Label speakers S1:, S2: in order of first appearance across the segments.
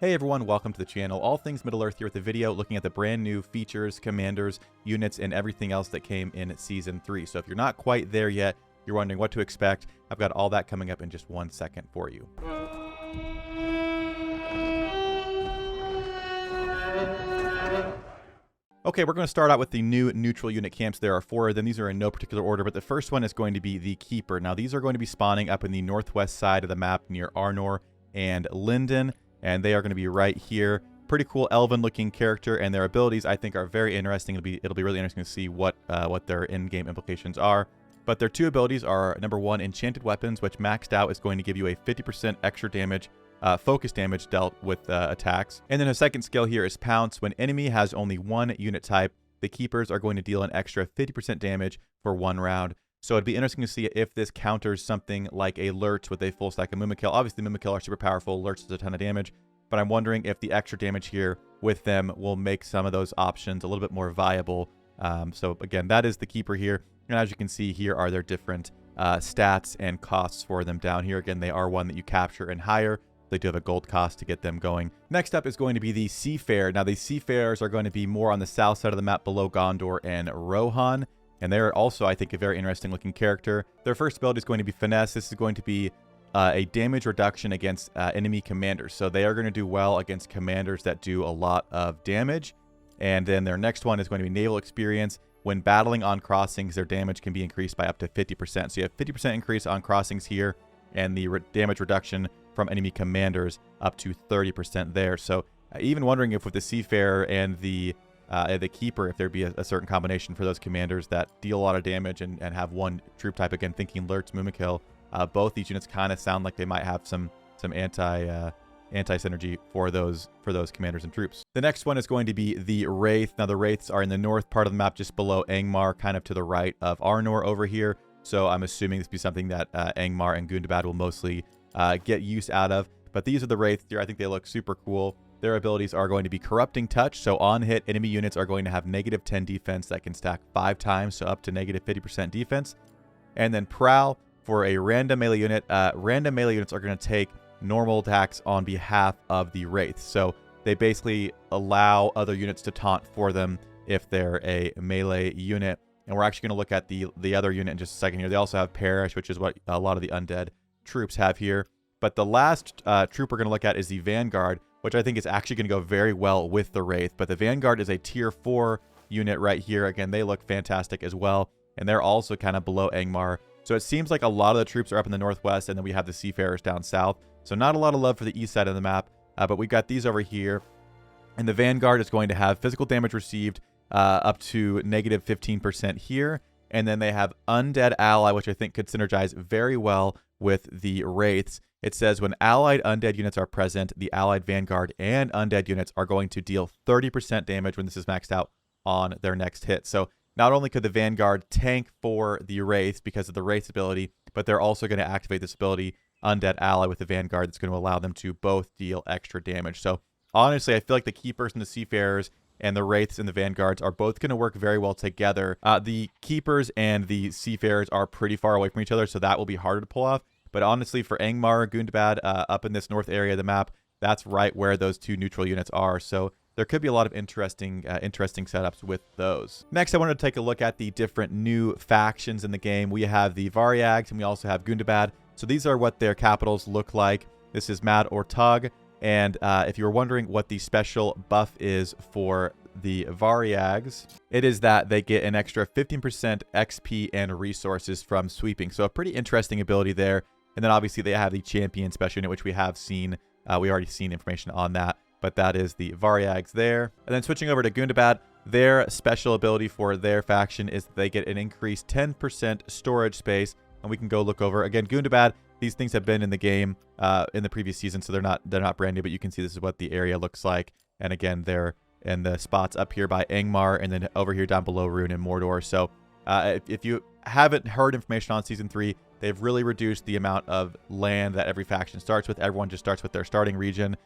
S1: Hey everyone, welcome to the channel. All things Middle-earth here with a video looking at the brand new features, commanders, units, and everything else that came in Season 3. So if you're not quite there yet, you're wondering what to expect, I've got all that coming up in just 1 second for you. Okay, we're going to start out with the new neutral unit camps. There are 4 of them. These are in no particular order, but the first one is going to be the Keeper. Now, these are going to be spawning up in the northwest side of the map near Arnor and Linden, and they are going to be right here. Pretty cool elven-looking character, and their abilities, I think, are very interesting. It'll be really interesting to see what their in-game implications are. But their 2 abilities are, number 1, Enchanted Weapons, which maxed out is going to give you a 50% extra damage, focus damage dealt with attacks. And then a second skill here is Pounce. When enemy has only 1 unit type, the Keepers are going to deal an extra 50% damage for 1 round. So it'd be interesting to see if this counters something like a Lurch with a full stack of Mumakill. Obviously, Mumakill are super powerful. Lurch does a ton of damage. But I'm wondering if the extra damage here with them will make some of those options a little bit more viable. So again, that is the Keeper here. And as you can see, here are their different stats and costs for them down here. Again, they are one that you capture and hire. They do have a gold cost to get them going. Next up is going to be the Seafarer. Now, the Seafarers are going to be more on the south side of the map below Gondor and Rohan. And they're also, I think, a very interesting looking character. Their first ability is going to be Finesse. This is going to be a damage reduction against enemy commanders. So they are going to do well against commanders that do a lot of damage. And then their next one is going to be Naval Experience. When battling on crossings, their damage can be increased by up to 50%. So you have 50% increase on crossings here, and the damage reduction from enemy commanders up to 30% there. So even wondering if with the Seafarer and the Keeper, if there'd be a certain combination for those commanders that deal a lot of damage and have 1 troop type. Again, thinking Lurch, Mumakill. Both these units kind of sound like they might have some anti-synergy for those commanders and troops. The next one is going to be the Wraith. Now, the Wraiths are in the north part of the map, just below Angmar, kind of to the right of Arnor over here. So I'm assuming this will be something that Angmar and Gundabad will mostly get use out of. But these are the Wraiths here. I think they look super cool. Their abilities are going to be Corrupting Touch. So on hit, enemy units are going to have -10 defense that can stack 5 times, so up to -50% defense. And then Prowl. For a random melee unit, random melee units are going to take normal attacks on behalf of the Wraith. So they basically allow other units to taunt for them if they're a melee unit. And we're actually going to look at the other unit in just a second here. They also have Perish, which is what a lot of the undead troops have here. But the last troop we're going to look at is the Vanguard, which I think is actually going to go very well with the Wraith. But the Vanguard is a tier 4 unit right here. Again, they look fantastic as well. And they're also kind of below Angmar. So it seems like a lot of the troops are up in the northwest, and then we have the Seafarers down south. So not a lot of love for the east side of the map, but we've got these over here. And the Vanguard is going to have physical damage received up to -15% here. And then they have Undead Ally, which I think could synergize very well with the Wraiths. It says when allied undead units are present, the allied Vanguard and undead units are going to deal 30% damage when this is maxed out on their next hit. So not only could the Vanguard tank for the Wraiths because of the Wraiths ability, but they're also going to activate this ability, Undead Ally, with the Vanguard that's going to allow them to both deal extra damage. So honestly, I feel like the Keepers and the Seafarers and the Wraiths and the Vanguards are both going to work very well together. The Keepers and the Seafarers are pretty far away from each other, so that will be harder to pull off. But honestly, for Angmar, Gundabad, up in this north area of the map, that's right where those 2 neutral units are. So there could be a lot of interesting setups with those. Next, I wanted to take a look at the different new factions in the game. We have the Variags, and we also have Gundabad. So these are what their capitals look like. This is Mad or Tug. And if you were wondering what the special buff is for the Variags, it is that they get an extra 15% XP and resources from sweeping. So a pretty interesting ability there. And then obviously they have the Champion special unit, which we have seen. We already seen information on that. But that is the Variags there. And then switching over to Gundabad, their special ability for their faction is that they get an increased 10% storage space. And we can go look over. Again, Gundabad, these things have been in the game in the previous season, so they're not brand new, but you can see this is what the area looks like. And again, they're in the spots up here by Angmar, and then over here down below Rune and Mordor. So if you haven't heard information on Season 3, they've really reduced the amount of land that every faction starts with. Everyone just starts with their starting region.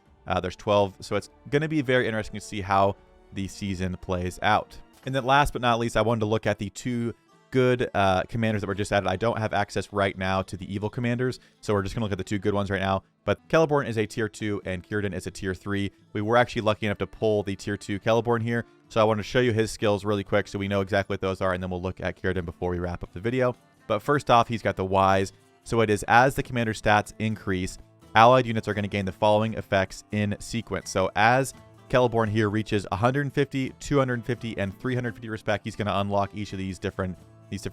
S1: There's 12, so it's going to be very interesting to see how the season plays out. And then last but not least, I wanted to look at the 2 good commanders that were just added. I don't have access right now to the evil commanders, so we're just going to look at the 2 good ones right now. But Celeborn is a tier 2 and Cirdan is a tier 3. We were actually lucky enough to pull the tier 2 Celeborn here, so I want to show you his skills really quick so we know exactly what those are, and then we'll look at Cirdan before we wrap up the video. But first off, he's got the Wise. So it is as the commander's stats increase, allied units are going to gain the following effects in sequence. So as Celeborn here reaches 150, 250, and 350 respect, he's going to unlock each of these different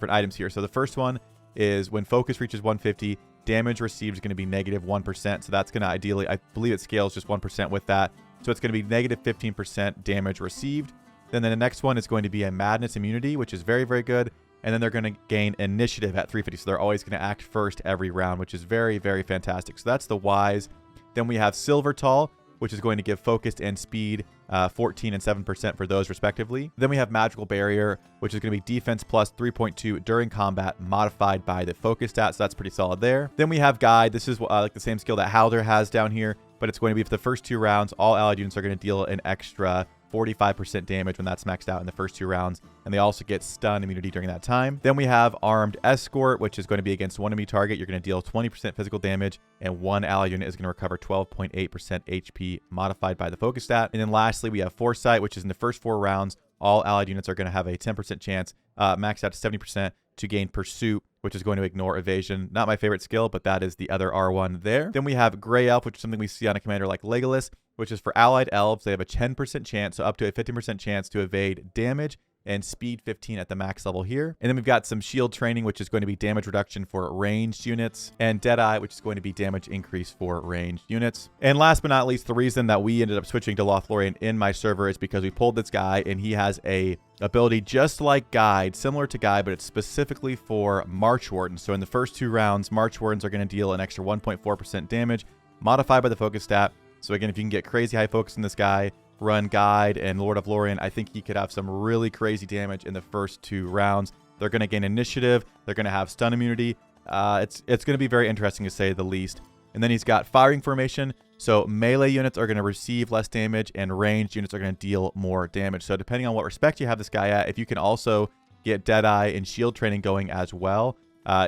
S1: items here. So the first one is when focus reaches 150, damage received is going to be negative 1%. So that's going to ideally, I believe it scales just 1% with that. So it's going to be negative 15% damage received. Then the next one is going to be a madness immunity, which is very, very good. And then they're going to gain initiative at 350. So they're always going to act first every round, which is very, very fantastic. So that's the Wise. Then we have Silvertall, which is going to give focused and speed 14 and 7% for those respectively. Then we have Magical Barrier, which is going to be defense plus 3.2 during combat, modified by the focus stat. So that's pretty solid there. Then we have Guide. This is like the same skill that Halder has down here, but it's going to be for the first 2 rounds. All allied units are going to deal an extra 45% damage when that's maxed out in the first 2 rounds, and they also get stun immunity during that time. Then we have Armed Escort, which is going to be against one enemy target. You're going to deal 20% physical damage, and one allied unit is going to recover 12.8% HP, modified by the focus stat. And then lastly, we have Foresight, which is in the first 4 rounds, all allied units are going to have a 10% chance, maxed out to 70%, to gain Pursuit, which is going to ignore evasion. Not my favorite skill, but that is the other R1 there. Then we have Grey Elf, which is something we see on a commander like Legolas, which is for allied elves. They have a 10% chance, so up to a 15% chance to evade damage, and speed 15 at the max level here. And then we've got some shield training, which is going to be damage reduction for ranged units, and Deadeye, which is going to be damage increase for ranged units. And last but not least, the reason that we ended up switching to Lothlorien in my server is because we pulled this guy, and he has a ability just like Guide, similar to Guide, but it's specifically for March Wardens. So in the first 2 rounds, March Wardens are going to deal an extra 1.4% damage, modified by the focus stat. So again, if you can get crazy high focus in this guy, run Guide and Lord of Lorien, I think he could have some really crazy damage in the first 2 rounds. They're going to gain initiative. They're going to have stun immunity. It's going to be very interesting to say the least. And then he's got firing formation. So melee units are going to receive less damage, and ranged units are going to deal more damage. So depending on what respect you have this guy at, if you can also get Deadeye and shield training going as well,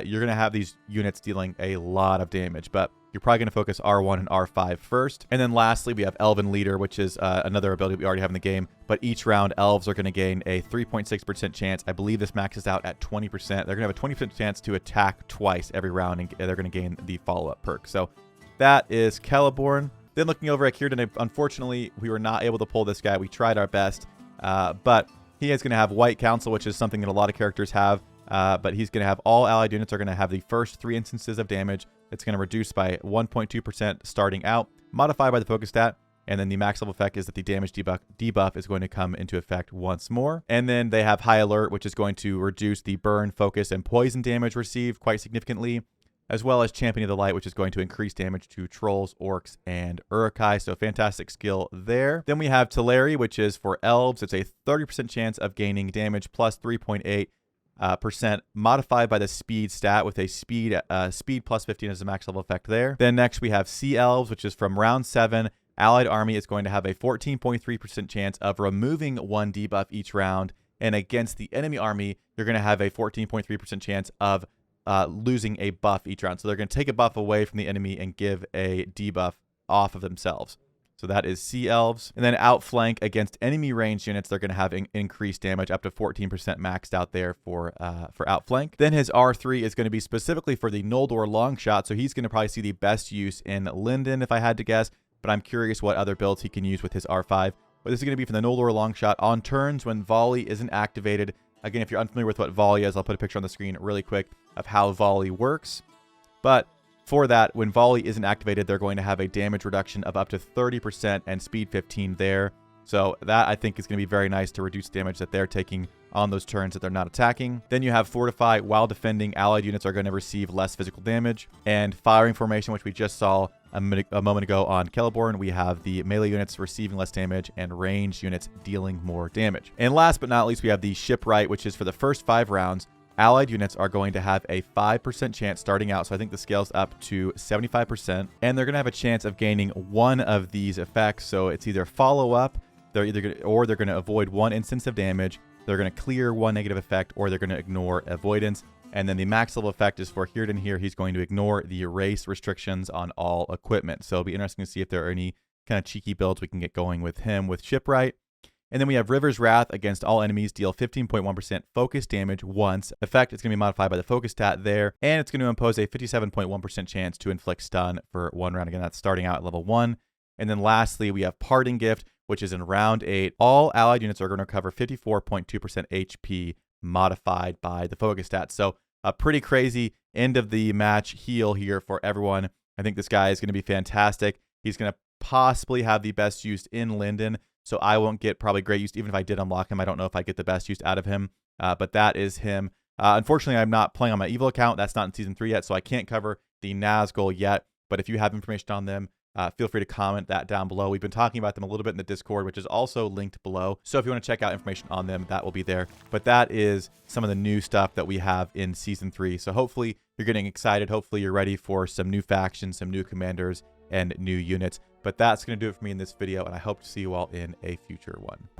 S1: you're going to have these units dealing a lot of damage. But you're probably going to focus R1 and R5 first. And then lastly, we have Elven Leader, which is another ability we already have in the game. But each round, elves are going to gain a 3.6% chance. I believe this maxes out at 20%. They're going to have a 20% chance to attack twice every round, and they're going to gain the follow-up perk. So that is Celeborn. Then looking over at Cirdan, unfortunately, we were not able to pull this guy. We tried our best, but he is going to have White Council, which is something that a lot of characters have. But he's going to have all allied units are going to have the first 3 instances of damage. It's going to reduce by 1.2% starting out, modified by the focus stat. And then the max level effect is that the damage debuff is going to come into effect once more. And then they have High Alert, which is going to reduce the burn, focus, and poison damage received quite significantly, as well as Champion of the Light, which is going to increase damage to trolls, orcs, and Uruk-hai. So fantastic skill there. Then we have Teleri, which is for elves. It's a 30% chance of gaining damage plus 3.8%, modified by the speed stat with a speed plus 15 as a max level effect there. Then next we have Sea Elves, which is from round 7. Allied army is going to have a 14.3% chance of removing 1 debuff each round, and against the enemy army, you're going to have a 14.3% chance of losing a buff each round. So they're going to take a buff away from the enemy and give a debuff off of themselves. So that is Sea Elves. And then outflank against enemy ranged units, they're going to have increased damage up to 14% maxed out there for outflank. Then his R3 is going to be specifically for the Noldor Longshot, so he's going to probably see the best use in Linden if I had to guess, but I'm curious what other builds he can use with his R5. But this is going to be for the Noldor Longshot on turns when Volley isn't activated. Again, if you're unfamiliar with what Volley is, I'll put a picture on the screen really quick of how Volley works. But for that, when Volley isn't activated, they're going to have a damage reduction of up to 30% and speed 15 there. So that, I think, is going to be very nice to reduce damage that they're taking on those turns that they're not attacking. Then you have Fortify. While defending, allied units are going to receive less physical damage. And Firing Formation, which we just saw a moment ago on Celeborn, we have the melee units receiving less damage and ranged units dealing more damage. And last but not least, we have the Shipwright, which is for the first 5 rounds. Allied units are going to have a 5% chance starting out, so I think the scale's up to 75%, and they're going to have a chance of gaining one of these effects. So it's either follow up, they're going to avoid 1 instance of damage, they're going to clear one negative effect or they're going to ignore avoidance. And then the max level effect is for Cirdan here. He's going to ignore the erase restrictions on all equipment. So it'll be interesting to see if there are any kind of cheeky builds we can get going with him with Shipwright. And then we have River's Wrath against all enemies, deal 15.1% focus damage once. Effect is going to be modified by the focus stat there, and it's going to impose a 57.1% chance to inflict stun for 1 round. Again, that's starting out at level 1. And then lastly, we have Parting Gift, which is in round 8. All allied units are going to recover 54.2% HP modified by the focus stat. So a pretty crazy end of the match heal here for everyone. I think this guy is going to be fantastic. He's going to possibly have the best use in Linden. So I won't get probably great use. Even if I did unlock him, I don't know if I get the best use out of him. But that is him. Unfortunately, I'm not playing on my Evil account. That's not in Season 3 yet, so I can't cover the Nazgul yet. But if you have information on them, feel free to comment that down below. We've been talking about them a little bit in the Discord, which is also linked below. So if you want to check out information on them, that will be there. But that is some of the new stuff that we have in Season 3. So hopefully you're getting excited. Hopefully you're ready for some new factions, some new commanders, and new units. But that's going to do it for me in this video, and I hope to see you all in a future one.